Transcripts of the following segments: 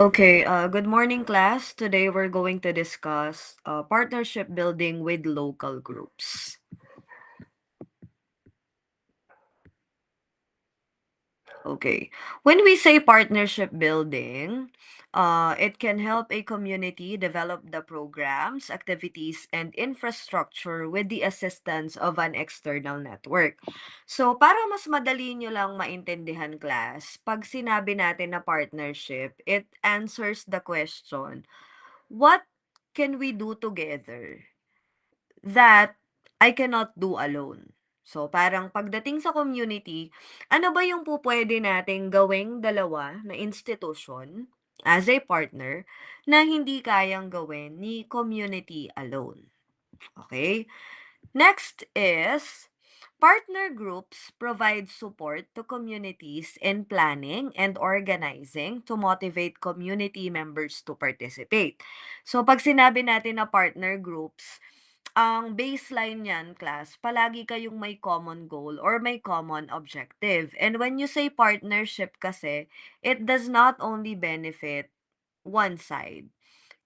Okay, good morning, class. Today we're going to discuss partnership building with local groups. Okay. When we say partnership building, it can help a community develop the programs, activities, and infrastructure with the assistance of an external network. So, para mas madali nyo lang maintindihan, class, pag sinabi natin na partnership, it answers the question, what can we do together that I cannot do alone? So, parang pagdating sa community, ano ba yung pupwede nating gawing dalawa na institusyon as a partner na hindi kayang gawin ni community alone? Okay? Next is, partner groups provide support to communities in planning and organizing to motivate community members to participate. So, pag sinabi natin na partner groups, ang baseline niyan, class, palagi kayong may common goal or may common objective. And when you say partnership kasi, it does not only benefit one side,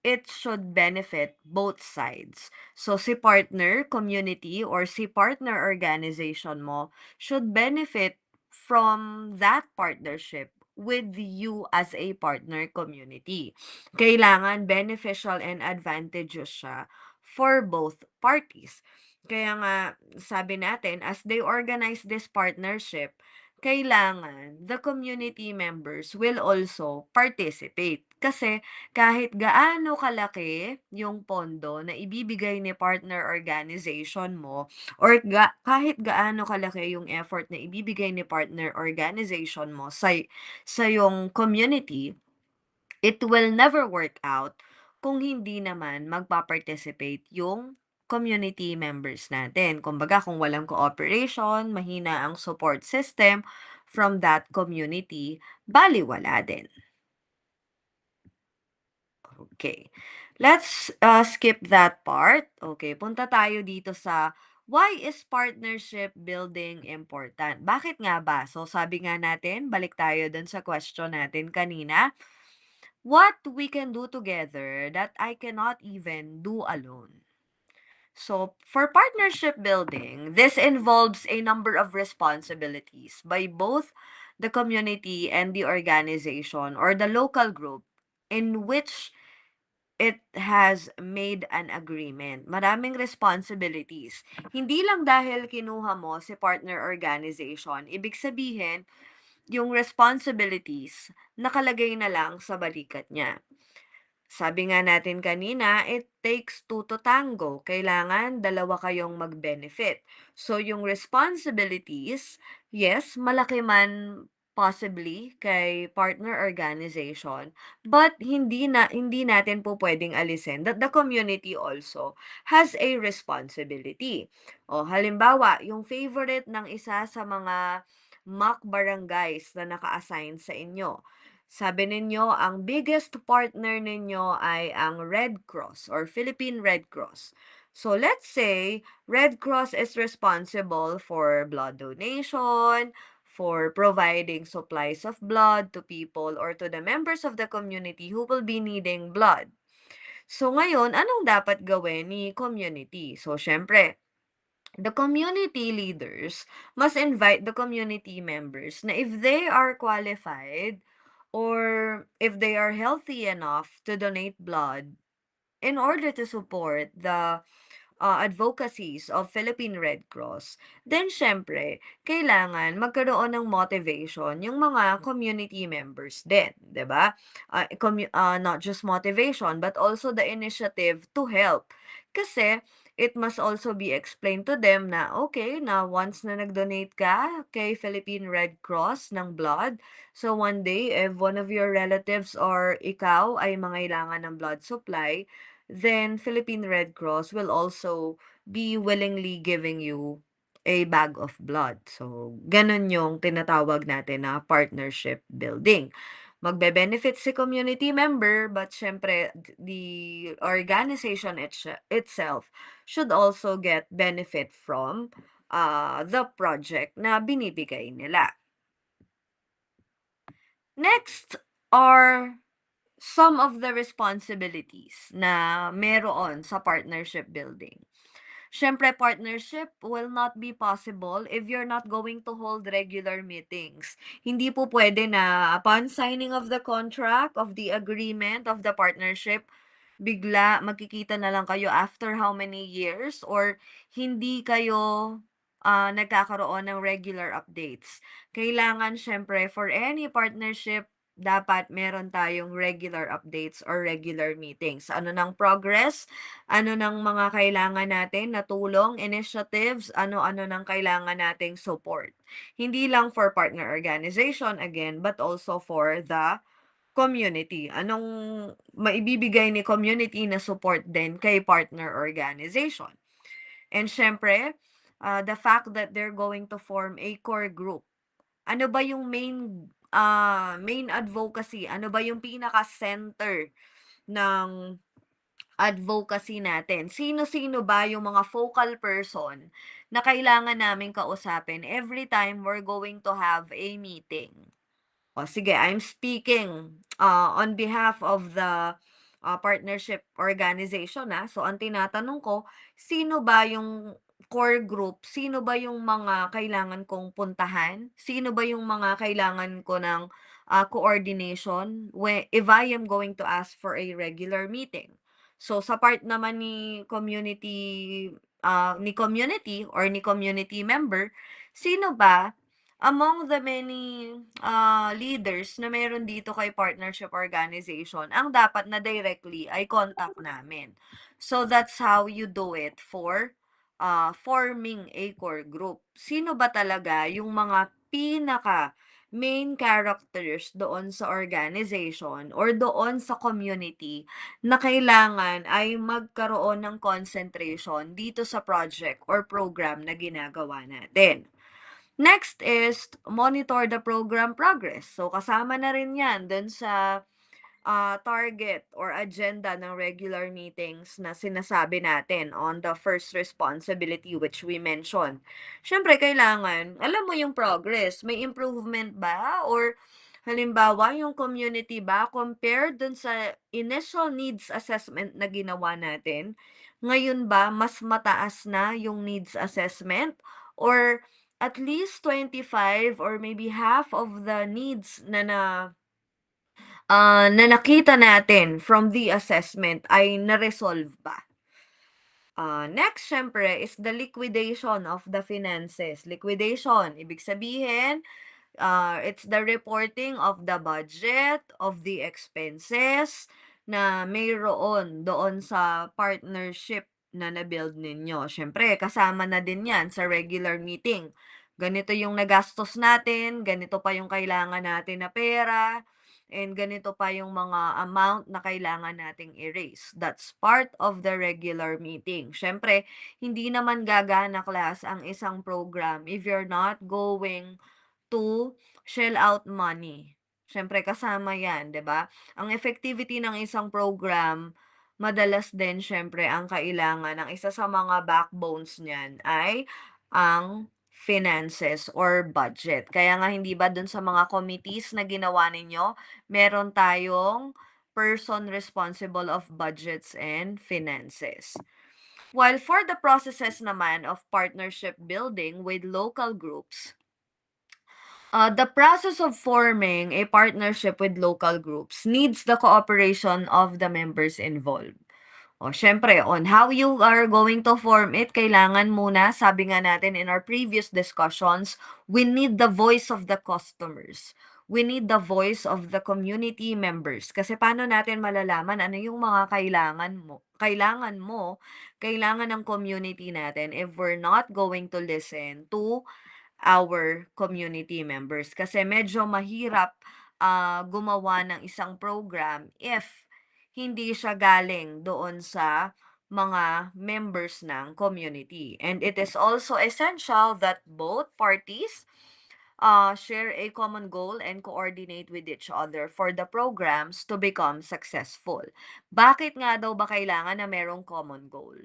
it should benefit both sides. So, si partner community or si partner organization mo should benefit from that partnership with you as a partner community. Kailangan beneficial and advantageous siya for both parties. Kaya nga, sabi natin, as they organize this partnership, kailangan the community members will also participate. Kasi kahit gaano kalaki yung pondo na ibibigay ni partner organization mo or kahit gaano kalaki yung effort na ibibigay ni partner organization mo sa yung community, it will never work out kung hindi naman magpa-participate yung community members natin. Kumbaga, kung walang cooperation, mahina ang support system from that community, baliwala din. Okay. Let's skip that part. Okay, punta tayo dito sa why is partnership building important? Bakit nga ba? So sabi nga natin, balik tayo dun sa question natin kanina. What we can do together that I cannot even do alone. So, for partnership building, this involves a number of responsibilities by both the community and the organization or the local group in which it has made an agreement. Maraming responsibilities. Hindi lang dahil kinuha mo si partner organization, ibig sabihin, yung responsibilities nakalagay na lang sa balikat niya. Sabi nga natin kanina, it takes two to tango. Kailangan dalawa kayong mag-benefit. So, yung responsibilities, yes, malaki man possibly kay partner organization, but hindi natin po pwedeng alisin that the community also has a responsibility. O halimbawa, yung favorite ng isa sa mga mock barangays na naka-assign sa inyo. Sabi ninyo, ang biggest partner ninyo ay ang Red Cross or Philippine Red Cross. So let's say Red Cross is responsible for blood donation, for providing supplies of blood to people or to the members of the community who will be needing blood. So ngayon, anong dapat gawin ni community? So syempre, the community leaders must invite the community members na if they are qualified or if they are healthy enough to donate blood in order to support the advocacies of Philippine Red Cross, then syempre, kailangan magkaroon ng motivation yung mga community members din, 'di ba? Not just motivation, but also the initiative to help. Kasi, it must also be explained to them na, okay, na once na nag-donate ka kay Philippine Red Cross ng blood, so one day, if one of your relatives or ikaw ay mangailangan ng blood supply, then Philippine Red Cross will also be willingly giving you a bag of blood. So, ganun yung tinatawag natin na partnership building. Magbe-benefit si community member, but syempre, the organization itself should also get benefit from the project na binibigay nila. Next are some of the responsibilities na meron sa partnership building. Siyempre, partnership will not be possible if you're not going to hold regular meetings. Hindi po pwede na upon signing of the contract, of the agreement, of the partnership, bigla magkikita na lang kayo after how many years or hindi kayo nagkakaroon ng regular updates. Kailangan siyempre for any partnership, dapat meron tayong regular updates or regular meetings. Ano ng progress, ano ng mga kailangan natin na tulong, initiatives, ano-ano ng kailangan nating support. Hindi lang for partner organization again, but also for the community. Anong maibibigay ni community na support din kay partner organization. And siyempre, the fact that they're going to form a core group. Ano ba yung main advocacy? Ano ba yung pinaka-center ng advocacy natin? Sino-sino ba yung mga focal person na kailangan naming kausapin every time we're going to have a meeting? O sige, I'm speaking, on behalf of the, partnership organization, So, ang tinatanong ko, sino ba yung core group? Sino ba yung mga kailangan kong puntahan? Sino ba yung mga kailangan ko ng, coordination if I am going to ask for a regular meeting? So, sa part naman ni community member, sino ba among the many, leaders na meron dito kay partnership organization, ang dapat na directly ay contact namin. So that's how you do it for, forming a core group. Sino ba talaga yung mga pinaka main characters doon sa organization or doon sa community na kailangan ay magkaroon ng concentration dito sa project or program na ginagawa natin. Next is monitor the program progress. So, kasama na rin yan dun sa target or agenda ng regular meetings na sinasabi natin on the first responsibility which we mentioned. Siyempre, kailangan, alam mo yung progress, may improvement ba? Or halimbawa, yung community ba compared dun sa initial needs assessment na ginawa natin, ngayon ba mas mataas na yung needs assessment? Or at least 25 or maybe half of the needs na nakita natin from the assessment ay na-resolve ba? Next siyempre is the liquidation of the finances. Liquidation, ibig sabihin, it's the reporting of the budget, of the expenses na mayroon doon sa partnership na na-build ninyo. Siyempre, kasama na din yan sa regular meeting. Ganito yung nagastos natin, ganito pa yung kailangan natin na pera, and ganito pa yung mga amount na kailangan nating erase. That's part of the regular meeting. Siyempre, hindi naman gagana class ang isang program if you're not going to shell out money. Siyempre kasama 'yan, 'di ba? Ang effectivity ng isang program, madalas din siyempre ang kailangan ng isa sa mga backbones niyan ay ang finances or budget. Kaya nga hindi ba dun sa mga committees na ginawa ninyo, meron tayong person responsible of budgets and finances. While for the processes naman of partnership building with local groups, the process of forming a partnership with local groups needs the cooperation of the members involved. O, syempre, on how you are going to form it, kailangan muna, sabi nga natin in our previous discussions, we need the voice of the customers. We need the voice of the community members. Kasi paano natin malalaman ano yung mga kailangan ng community natin if we're not going to listen to our community members. Kasi medyo mahirap gumawa ng isang program if hindi siya galing doon sa mga members ng community. And it is also essential that both parties share a common goal and coordinate with each other for the programs to become successful. Bakit nga daw ba kailangan na merong common goal?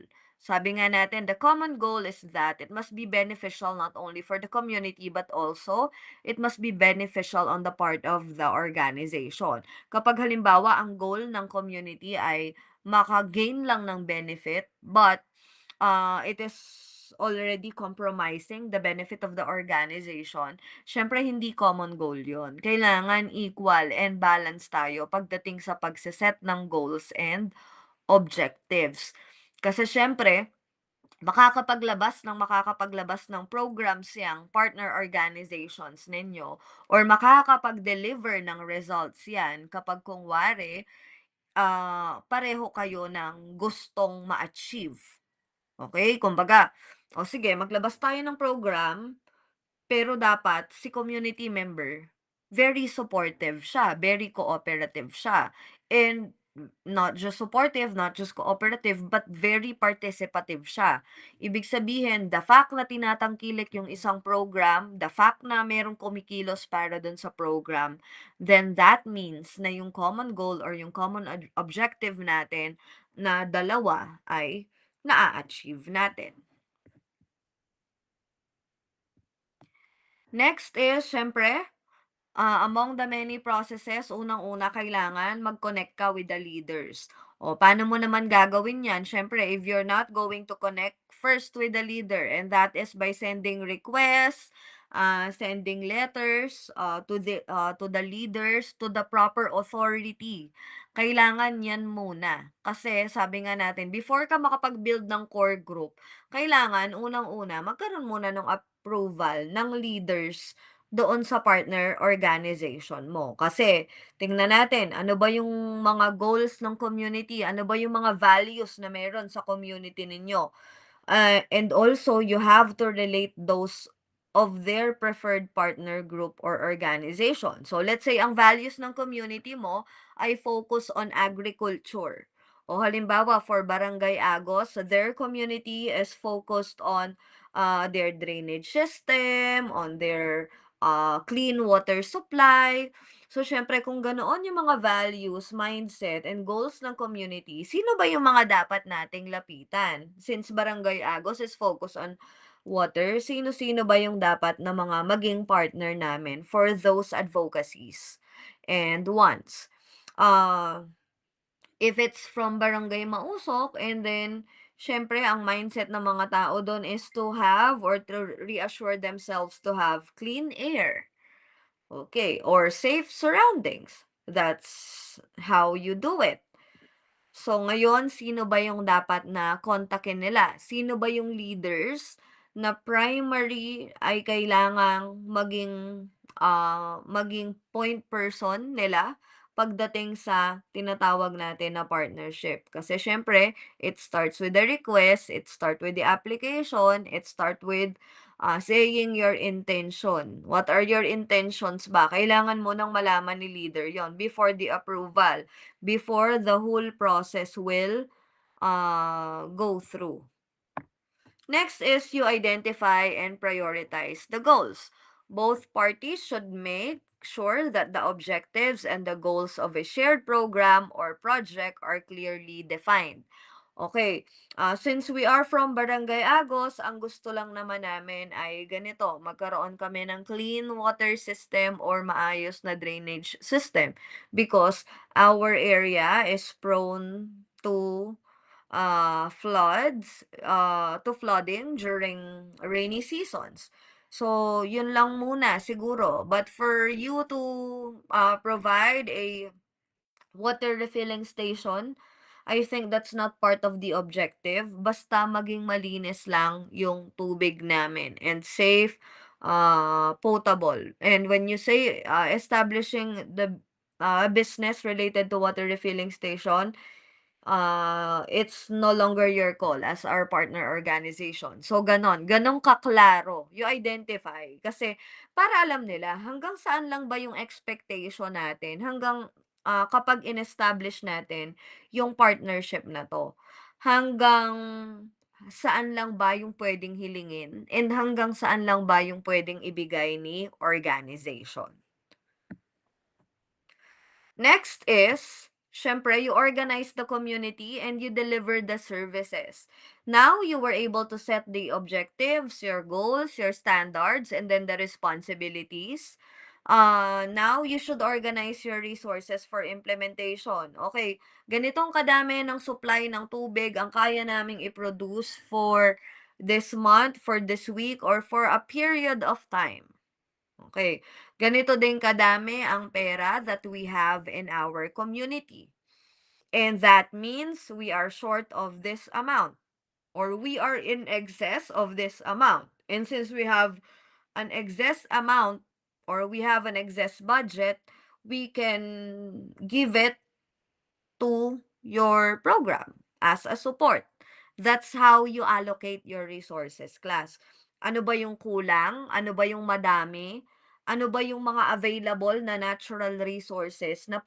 Sabi nga natin, the common goal is that it must be beneficial not only for the community but also it must be beneficial on the part of the organization. Kapag halimbawa ang goal ng community ay maka-gain lang ng benefit but it is already compromising the benefit of the organization, syempre hindi common goal yon. Kailangan equal and balance tayo pagdating sa pagse-set ng goals and objectives. Kasi siyempre, makakapaglabas ng programs yang partner organizations ninyo or makakapag-deliver ng results yan kapag kung wari, pareho kayo ng gustong ma-achieve. Okay? Kumbaga, o sige, maglabas tayo ng program pero dapat si community member, very supportive siya, very cooperative siya. And not just supportive, not just cooperative, but very participative siya. Ibig sabihin, the fact na tinatangkilik yung isang program, the fact na merong kumikilos para dun sa program, then that means na yung common goal or yung common objective natin na dalawa ay naa-achieve natin. Next is, syempre, among the many processes, unang-una kailangan mag-connect ka with the leaders. O paano mo naman gagawin 'yan? Siyempre, if you're not going to connect first with the leader, and that is by sending requests, sending letters, to the leaders, to the proper authority. Kailangan 'yan muna. Kasi sabi nga natin, before ka makapag-build ng core group, kailangan unang-una magkaroon muna ng approval ng leaders doon sa partner organization mo. Kasi tingnan natin, ano ba yung mga goals ng community, ano ba yung mga values na meron sa community ninyo. And also, you have to relate those of their preferred partner group or organization. So, let's say ang values ng community mo ay focus on agriculture. O halimbawa, for Barangay Agos, their community is focused on their drainage system, on their clean water supply. So, syempre, kung ganoon yung mga values, mindset, and goals ng community, sino ba yung mga dapat nating lapitan? Since Barangay Agos is focused on water, sino-sino ba yung dapat na mga maging partner namin for those advocacies and wants? Uh, if it's from Barangay Mausok, and then syempre ang mindset ng mga tao doon is to have or to reassure themselves to have clean air. Okay, or safe surroundings. That's how you do it. So ngayon, sino ba yung dapat na kontakin nila? Sino ba yung leaders na primary ay kailangang maging point person nila pagdating sa tinatawag natin na partnership. Kasi siyempre, it starts with the request, it start with the application, it start with saying your intention. What are your intentions ba? Kailangan mo nang malaman ni leader yon before the approval, before the whole process will go through. Next is you identify and prioritize the goals. Both parties should make sure that the objectives and the goals of a shared program or project are clearly defined. Okay, since we are from Barangay Agos, ang gusto lang naman namin ay ganito, magkaroon kami ng clean water system or maayos na drainage system because our area is prone to flooding during rainy seasons. So, yun lang muna siguro. But for you to provide a water refilling station, I think that's not part of the objective. Basta maging malinis lang yung tubig namin and safe, potable. And when you say establishing the business related to water refilling station, it's no longer your call as our partner organization. So ganon kaklaro, you identify. Kasi para alam nila hanggang saan lang ba yung expectation natin, hanggang kapag in-establish natin yung partnership na 'to. Hanggang saan lang ba yung puwedeng hilingin and hanggang saan lang ba yung puwedeng ibigay ni organization. Next is, Siyempre, you organize the community and you deliver the services. Now, you were able to set the objectives, your goals, your standards, and then the responsibilities. Now, you should organize your resources for implementation. Okay, ganitong kadami ng supply ng tubig ang kaya naming i-produce for this month, for this week, or for a period of time. Okay, ganito din kadami ang pera that we have in our community. And that means we are short of this amount or we are in excess of this amount. And since we have an excess amount or we have an excess budget, we can give it to your program as a support. That's how you allocate your resources, class. Ano ba yung kulang? Ano ba yung madami? Ano ba yung mga available na natural resources na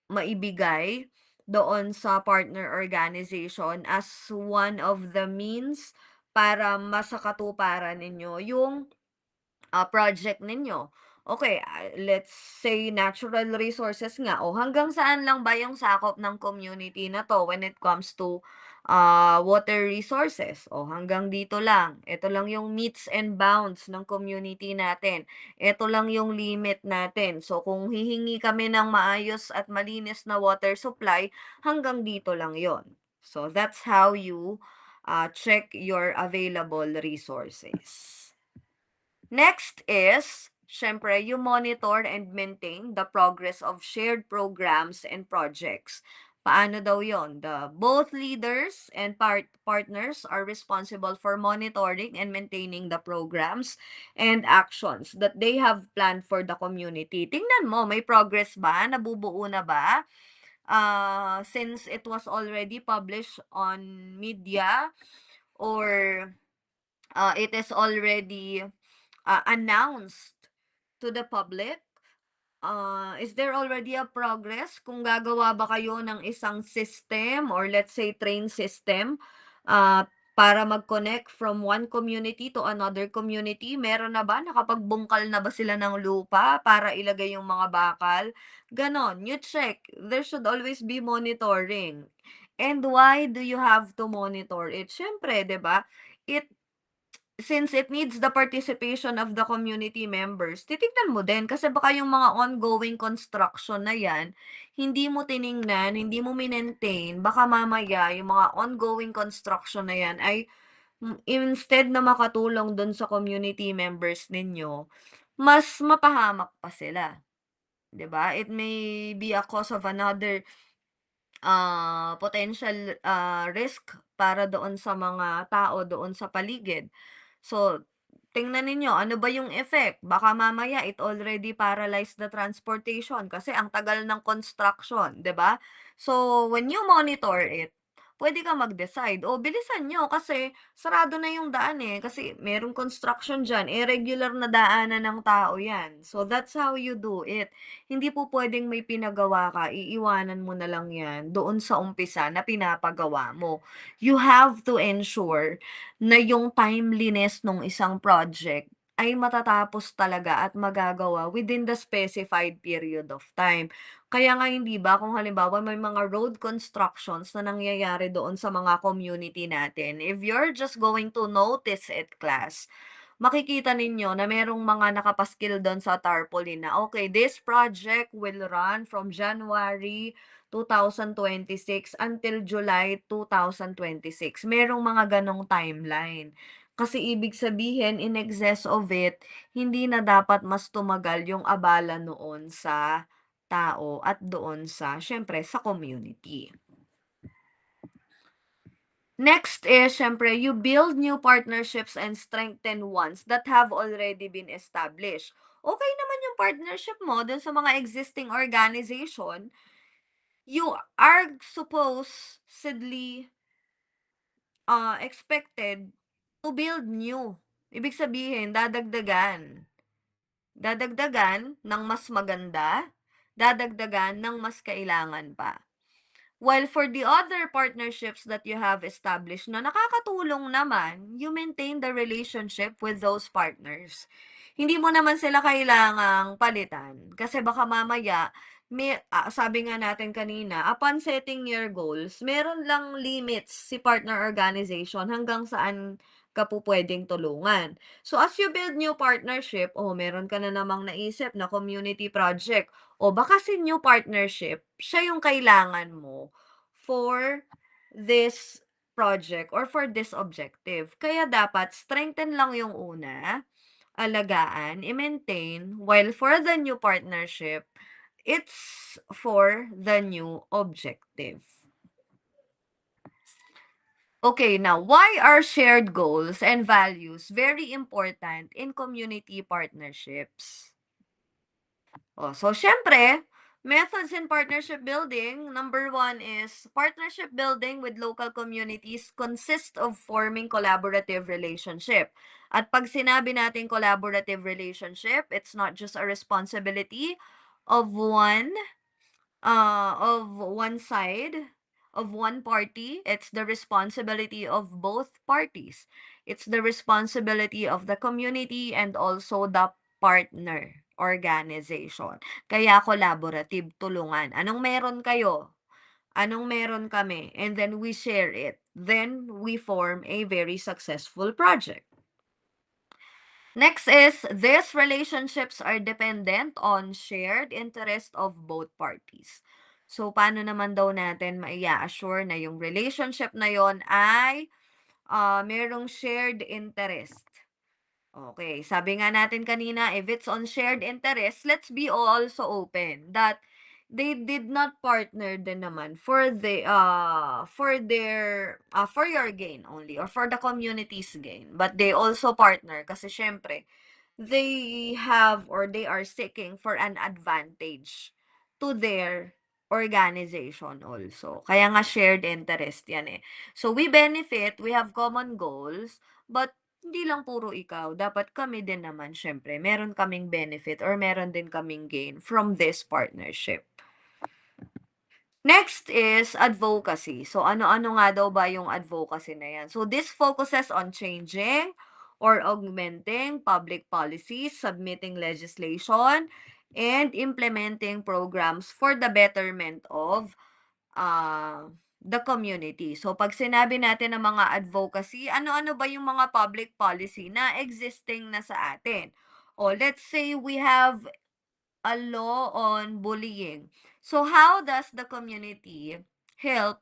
maibigay doon sa partner organization as one of the means para masakatuparan ninyo yung project ninyo. Okay, let's say natural resources nga. O hanggang saan lang ba yung sakop ng community na to when it comes to water resources? O hanggang dito lang. Ito lang yung meets and bounds ng community natin. Ito lang yung limit natin. So kung hihingi kami ng maayos at malinis na water supply, hanggang dito lang yon. So that's how you check your available resources. Next is, syempre, you monitor and maintain the progress of shared programs and projects. Paano daw yon? Both leaders and partners are responsible for monitoring and maintaining the programs and actions that they have planned for the community. Tingnan mo, may progress ba? Nabubuo na ba? Since it was already published on media or it is already announced to the public? Is there already a progress? Kung gagawa ba kayo ng isang system or let's say train system para mag-connect from one community to another community? Meron na ba? Nakapagbungkal na ba sila ng lupa para ilagay yung mga bakal? Ganon, you check. There should always be monitoring. And why do you have to monitor it? Siyempre, 'di ba? It Since it needs the participation of the community members, titignan mo din kasi baka yung mga ongoing construction na yan, hindi mo tiningnan, hindi mo minentain, baka mamaya yung mga ongoing construction na yan ay instead na makatulong dun sa community members ninyo, mas mapahamak pa sila, 'di ba? It may be a cause of another potential risk para doon sa mga tao doon sa paligid. So, tingnan ninyo ano ba yung effect? Baka mamaya it already paralyzed the transportation kasi ang tagal ng construction, 'di ba? So, when you monitor it, pwede kang mag-decide, "O bilisan niyo kasi sarado na yung daan, eh, kasi merong construction diyan, eh, regular na daanan ng tao 'yan." So, that's how you do it. Hindi po puwedeng may pinagawa ka, iiwanan mo na lang 'yan doon sa umpisa na pinapagawa mo. You have to ensure na yung timeliness nung isang project ay matatapos talaga at magagawa within the specified period of time. Kaya nga hindi ba kung halimbawa may mga road constructions na nangyayari doon sa mga community natin, if you're just going to notice it, class, makikita ninyo na merong mga nakapaskil dun sa tarpaulin na, okay, this project will run from January 2026 until July 2026. Merong mga ganong timeline. Kasi ibig sabihin, in excess of it, hindi na dapat mas tumagal yung abala noon sa tao at doon sa, syempre, sa community. Next is, syempre, you build new partnerships and strengthen ones that have already been established. Okay naman yung partnership mo dun sa mga existing organization, you are supposedly expected to build new. Ibig sabihin, dadagdagan. Dadagdagan ng mas maganda, dadagdagan ng mas kailangan pa. While for the other partnerships that you have established na nakakatulong naman, you maintain the relationship with those partners. hindi mo naman sila kailangang palitan kasi baka mamaya sabi nga natin kanina, upon setting your goals, meron lang limits si partner organization hanggang saan ka po puwedeng tulungan. So, as you build new partnership, meron ka na namang naisip na community project o baka si new partnership, siya yung kailangan mo for this project or for this objective. Kaya dapat strengthen lang yung una, alagaan, i-maintain, while for the new partnership, it's for the new objective. Okay, now, why are shared goals and values very important in community partnerships? So siyempre, methods in partnership building, number one is partnership building with local communities consist of forming collaborative relationship. At pag sinabi natin collaborative relationship, it's not just a responsibility of one side, of one party. It's the responsibility of both parties. It's the responsibility of the community and also the partner organization. Kaya collaborative, tulungan. Anong meron kayo? Anong meron kami? And then we share it. Then we form a very successful project. Next is, these relationships are dependent on shared interest of both parties. So, paano naman daw natin assure na yung relationship na yon ay merong shared interest? Okay, sabi nga natin kanina, if it's on shared interest, let's be also open that they did not partner din naman for your gain only or for the community's gain, but they also partner kasi syempre they have or they are seeking for an advantage to their organization also. Kaya nga shared interest yan eh. So we benefit, we have common goals, but hindi lang puro ikaw, dapat kami din naman syempre, meron kaming benefit or meron din kaming gain from this partnership. Next is advocacy. So, ano-ano nga daw ba yung advocacy na yan? So, this focuses on changing or augmenting public policies, submitting legislation, and implementing programs for the betterment of the community. So, pag sinabi natin ng mga advocacy, ano-ano ba yung mga public policy na existing na sa atin? O, let's say we have a law on bullying. So how does the community help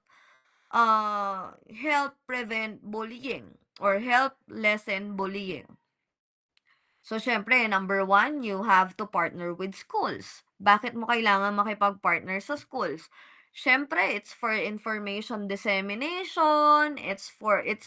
help prevent bullying or help lessen bullying? So, syempre, number one, you have to partner with schools. Bakit mo kailangan makipag-partner sa schools? Syempre, it's for information dissemination, it's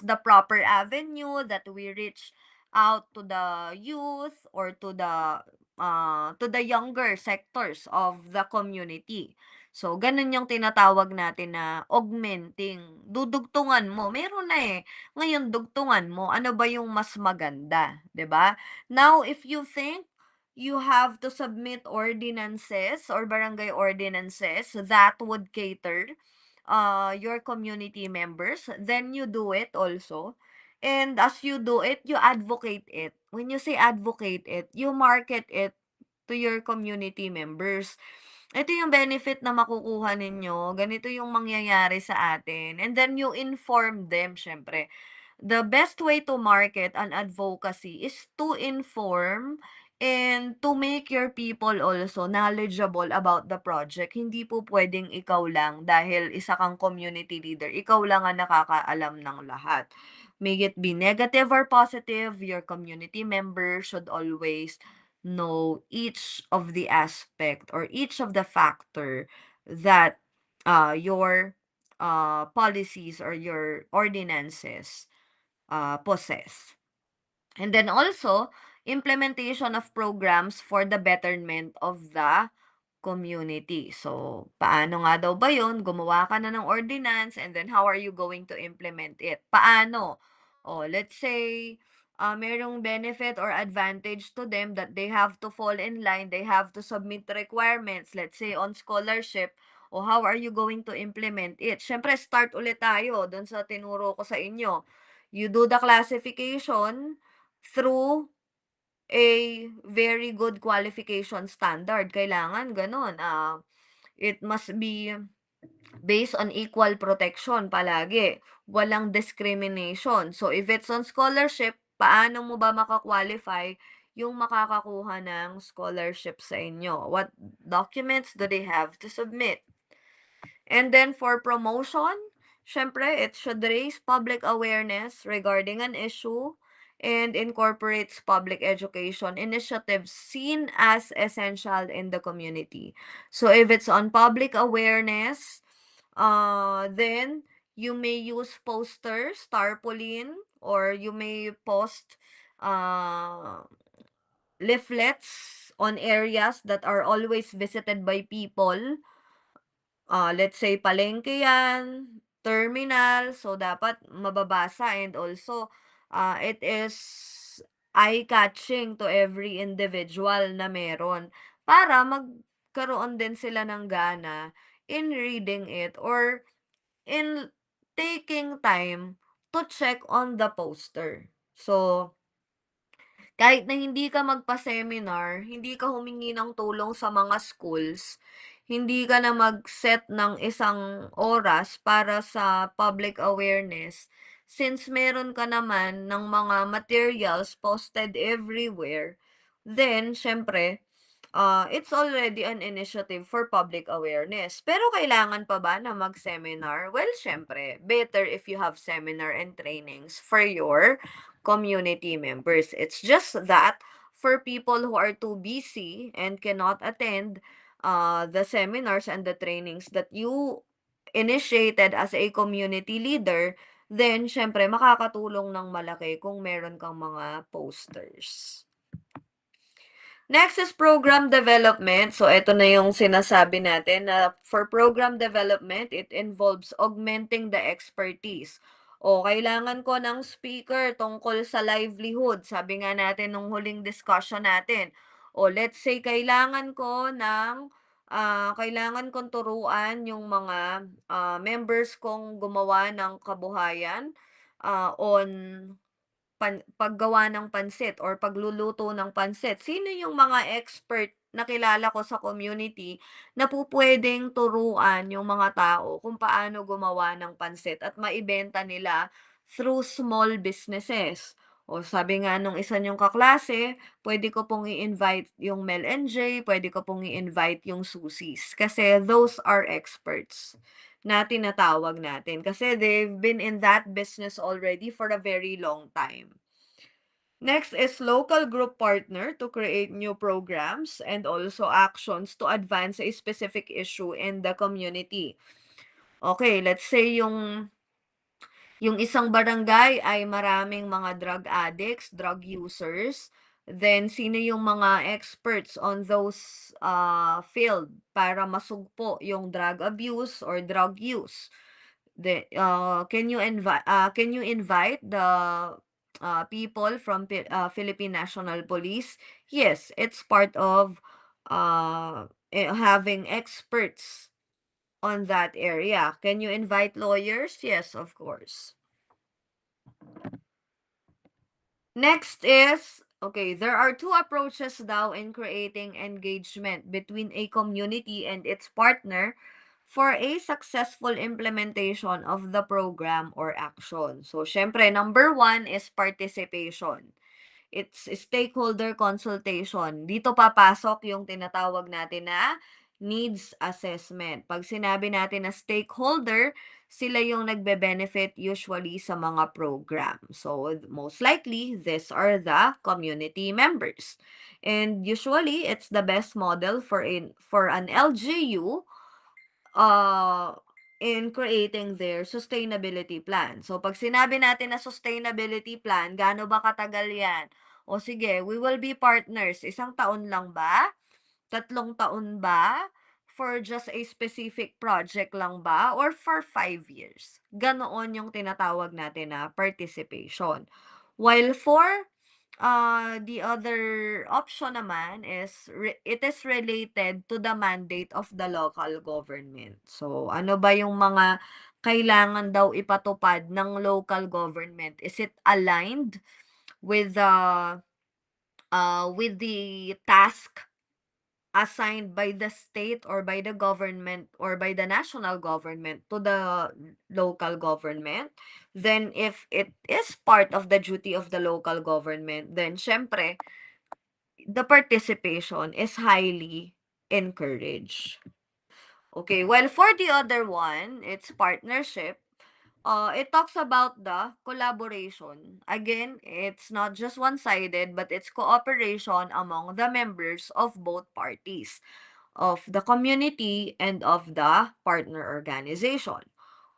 the proper avenue that we reach out to the youth or to the younger sectors of the community. So, ganun yung tinatawag natin na augmenting. Dudugtungan mo. Meron na eh. Ngayon, dugtungan mo. Ano ba yung mas maganda? 'Di ba? Now, if you think you have to submit ordinances or barangay ordinances that would cater your community members, then you do it also. And as you do it, you advocate it. When you say advocate it, you market it to your community members. Ito yung benefit na makukuha ninyo, ganito yung mangyayari sa atin. And then you inform them, syempre. The best way to market an advocacy is to inform and to make your people also knowledgeable about the project. Hindi po pwedeng ikaw lang dahil isa kang community leader, ikaw lang ang nakakaalam ng lahat. May it be negative or positive, your community members should always know each of the aspect or each of the factor that your policies or your ordinances possess. And then also, implementation of programs for the betterment of the community. So, paano nga daw ba yun? Gumawa ka na ng ordinance and then how are you going to implement it? Paano? Let's say, merong benefit or advantage to them that they have to fall in line, they have to submit requirements, let's say on scholarship, how are you going to implement it? Siyempre, start ulit tayo dun sa tinuro ko sa inyo. You do the classification through a very good qualification standard. Kailangan gano'n, it must be based on equal protection palagi, walang discrimination. So if it's on scholarship, paano mo ba maka-qualify yung makakakuha ng scholarship sa inyo? What documents do they have to submit? And then for promotion, syempre it should raise public awareness regarding an issue and incorporates public education initiatives seen as essential in the community. So if it's on public awareness, then you may use posters, tarpaulin, or you may post uh, leaflets on areas that are always visited by people. Let's say palengke yan, terminal, so dapat mababasa and also, it is eye-catching to every individual na meron para magkaroon din sila ng gana in reading it or in taking time to check on the poster. So, kahit na hindi ka magpa-seminar, hindi ka humingi ng tulong sa mga schools, hindi ka na mag-set ng isang oras para sa public awareness, since meron ka naman ng mga materials posted everywhere, then siyempre, it's already an initiative for public awareness. Pero kailangan pa ba na mag-seminar? Well, siyempre, better if you have seminar and trainings for your community members. It's just that for people who are too busy and cannot attend the seminars and the trainings that you initiated as a community leader, then syempre makakatulong ng malaki kung meron kang mga posters. Next is program development. So, ito na yung sinasabi natin na for program development, it involves augmenting the expertise. O, kailangan ko ng speaker tungkol sa livelihood. Sabi nga natin nung huling discussion natin. O, let's say, kailangan kong turuan yung mga members kong gumawa ng kabuhayan on paggawa ng pansit or pagluluto ng pansit. Sino yung mga expert na kilala ko sa community na pupuwedeng turuan yung mga tao kung paano gumawa ng pansit at maibenta nila through small businesses. O sabi nga nung isa niyong kaklase, puwede ko pong i-invite yung Mel and Jay, puwede ko pong i-invite yung Susis kasi those are experts na tinatawag natin kasi they've been in that business already for a very long time. Next is local group partner to create new programs and also actions to advance a specific issue in the community. Okay, let's say yung isang barangay ay maraming mga drug addicts, drug users, then sino yung mga experts on those field para masugpo yung drug abuse or drug use? Can you invite the people from Philippine National Police? Yes, it's part of having experts on that area. Can you invite lawyers? Yes, of course. Next is, okay, there are two approaches daw in creating engagement between a community and its partner for a successful implementation of the program or action. So, syempre, number one is participation. It's stakeholder consultation. Dito papasok yung tinatawag natin na needs assessment. Pag sinabi natin na stakeholder, sila yung nagbe-benefit usually sa mga program. So, most likely, these are the community members. And usually, it's the best model for an LGU uh, in creating their sustainability plan. So, pag sinabi natin na sustainability plan, gaano ba katagal yan? O sige, we will be partners. Isang taon lang ba? 3 taon ba? For just a specific project lang ba? Or for 5 years? Ganoon yung tinatawag natin na participation. While for the other option naman is it is related to the mandate of the local government. So, ano ba yung mga kailangan daw ipatupad ng local government? Is it aligned with the with the task assigned by the state or by the government or by the national government to the local government, then if it is part of the duty of the local government, then syempre, the participation is highly encouraged. Okay, well, for the other one, it's partnership. It talks about the collaboration. Again, it's not just one-sided, but it's cooperation among the members of both parties, of the community and of the partner organization.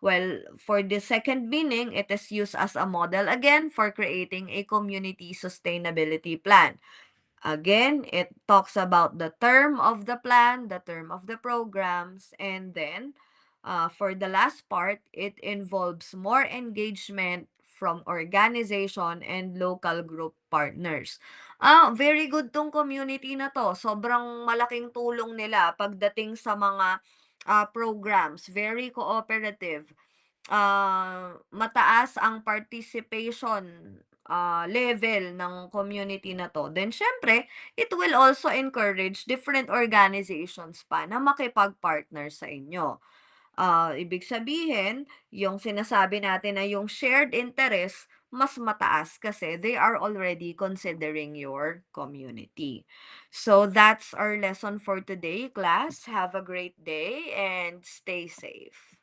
Well, for the second meaning, it is used as a model again for creating a community sustainability plan. Again, it talks about the term of the plan, the term of the programs, and then for the last part, it involves more engagement from organization and local group partners. Very good tong community na to. Sobrang malaking tulong nila pagdating sa mga programs. Very cooperative, mataas ang participation level ng community na 'to, then siyempre it will also encourage different organizations pa na makipag-partner sa inyo. Ibig sabihin, yung sinasabi natin na yung shared interest mas mataas kasi they are already considering your community. So that's our lesson for today, class. Have a great day and stay safe.